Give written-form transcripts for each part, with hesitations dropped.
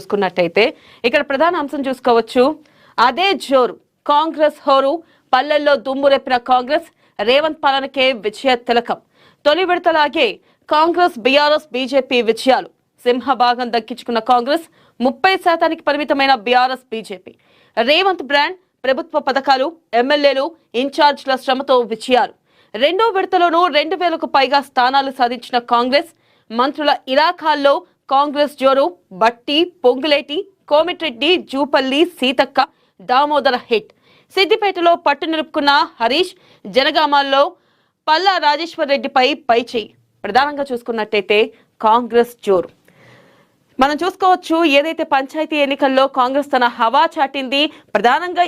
చూసుకున్నట్టయితే ఇక్కడ ప్రధాన అంశం చూసుకోవచ్చు. అదే జోరు కాంగ్రెస్ హోరు, పల్లెల్లో దుమ్ము రేపిన కాంగ్రెస్, రేవంత్ పాలనకే విజయ తిలకం. తొలి విడతలాగే కాంగ్రెస్, బీఆర్ఎస్, బీజేపీ విజయాలు. సింహభాగం దక్కించుకున్న కాంగ్రెస్, 30% పరిమితమైన బీఆర్ఎస్, బీజేపీ. రేవంత్ బ్రాండ్, ప్రభుత్వ పథకాలు, ఎమ్మెల్యేలు, ఇన్ఛార్జ్ల శ్రమతో విజయాలు. రెండో విడతలోనూ 2000కు పైగా స్థానాలు సాధించిన కాంగ్రెస్, మంత్రుల ఇలాఖాల్లో కాంగ్రెస్ జోరు. బట్టి, పొంగులేటి, కోమిటిరెడ్డి, జూపల్లి, సీతక్క, దామోదర హిట్. సిద్దిపేటలో పట్టు నిలుపుకున్న హరీష్, జనగామాల్లో పల్లా రాజేశ్వర్ రెడ్డిపై పైచేయి. ప్రధానంగా చూసుకున్నట్టయితే కాంగ్రెస్ జోరు మనం చూసుకోవచ్చు. ఏదైతే పంచాయతీ ఎన్నికల్లో కాంగ్రెస్ తన హవా చాటింది, ప్రధానంగా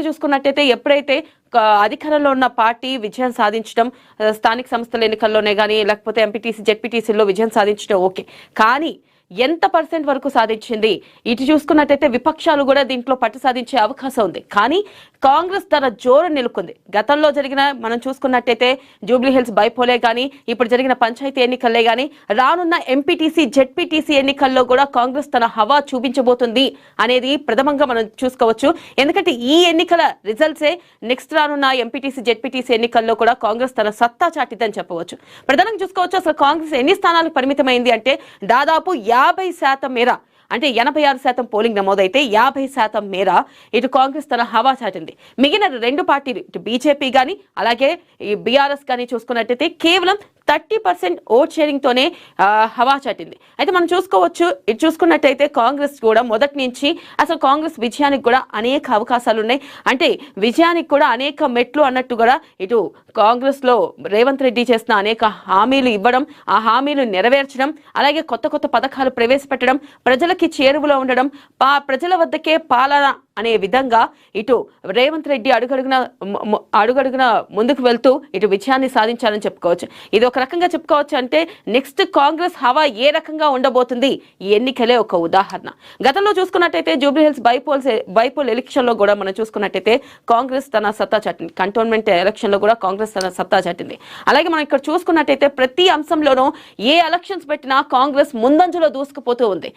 చూసుకున్నట్టయితే ఎప్పుడైతే అధికారంలో ఉన్న పార్టీ విజయం సాధించడం, స్థానిక సంస్థల ఎన్నికల్లోనే కానీ లేకపోతే ఎంపీటీసీ, జెడ్పీటీసీలో విజయం సాధించడం ఓకే, కానీ ఎంత % వరకు సాధించింది? ఇటు చూసుకున్నట్టయితే విపక్షాలు కూడా దీంట్లో పట్టు సాధించే అవకాశం ఉంది. కానీ కాంగ్రెస్ తన జోరు నిలుకుంది. గతంలో జరిగిన మనం చూసుకున్నట్టయితే జూబ్లీ హిల్స్ బైపోలే కానీ, ఇప్పుడు జరిగిన పంచాయతీ ఎన్నికల్లే కానీ, రానున్న ఎంపీటీసీ, జెడ్పీటీసీ ఎన్నికల్లో కూడా కాంగ్రెస్ తన హవా చూపించబోతుంది అనేది ప్రథమంగా మనం చూసుకోవచ్చు. ఎందుకంటే ఈ ఎన్నికల రిజల్ట్సే నెక్స్ట్ రానున్న ఎంపీటీసీ, జెడ్పీటీసీ ఎన్నికల్లో కూడా కాంగ్రెస్ తన సత్తా చాటిద్దని చెప్పవచ్చు. ప్రధానంగా చూసుకోవచ్చు, అసలు కాంగ్రెస్ ఎన్ని స్థానాలకు పరిమితమైంది అంటే దాదాపు 50% మేర, అంటే 86% పోలింగ్ నమోదైతే 50% మేర ఇటు కాంగ్రెస్ తన హవా చాటింది. మిగిలిన రెండు పార్టీలు, ఇటు బీజేపీ కానీ అలాగే ఈ బీఆర్ఎస్ కానీ చూసుకున్నట్టయితే కేవలం 30% ఓట్ షేరింగ్ తోనే హవా చాటింది. అయితే మనం చూసుకోవచ్చు, ఇటు చూసుకున్నట్టయితే కాంగ్రెస్ కూడా మొదటి నుంచి అసలు కాంగ్రెస్ విజయానికి కూడా అనేక అవకాశాలు ఉన్నాయి. అంటే విజయానికి కూడా అనేక మెట్లు అన్నట్టు కూడా ఇటు కాంగ్రెస్ లో రేవంత్ రెడ్డి చేసిన అనేక హామీలు ఇవ్వడం, ఆ హామీలు నెరవేర్చడం, అలాగే కొత్త కొత్త పథకాలు ప్రవేశపెట్టడం, ప్రజలకి చేరువలో ఉండడం, ప్రజల వద్దకే పాలన అనే విధంగా ఇటు రేవంత్ రెడ్డి అడుగడుగున ముందుకు వెళ్తూ ఇటు విజయాన్ని సాధించాలని చెప్పుకోవచ్చు. ఇది ఒక రకంగా చెప్పుకోవచ్చు. అంటే నెక్స్ట్ కాంగ్రెస్ హవా ఏ రకంగా ఉండబోతుంది, ఈ ఎన్నికలే ఒక ఉదాహరణ. గతంలో చూసుకున్నట్టయితే జూబ్లీ హిల్స్ బైపోల్ ఎలక్షన్ లో కూడా మనం చూసుకున్నట్టయితే కాంగ్రెస్ తన సత్తా చాటింది. కంటోన్మెంట్ ఎలక్షన్ లో కూడా కాంగ్రెస్ తన సత్తా చాటింది. అలాగే మనం ఇక్కడ చూసుకున్నట్టయితే ప్రతి అంశంలోనూ ఏ ఎలక్షన్స్ పెట్టినా కాంగ్రెస్ ముందంజలో దూసుకుపోతూ ఉంది.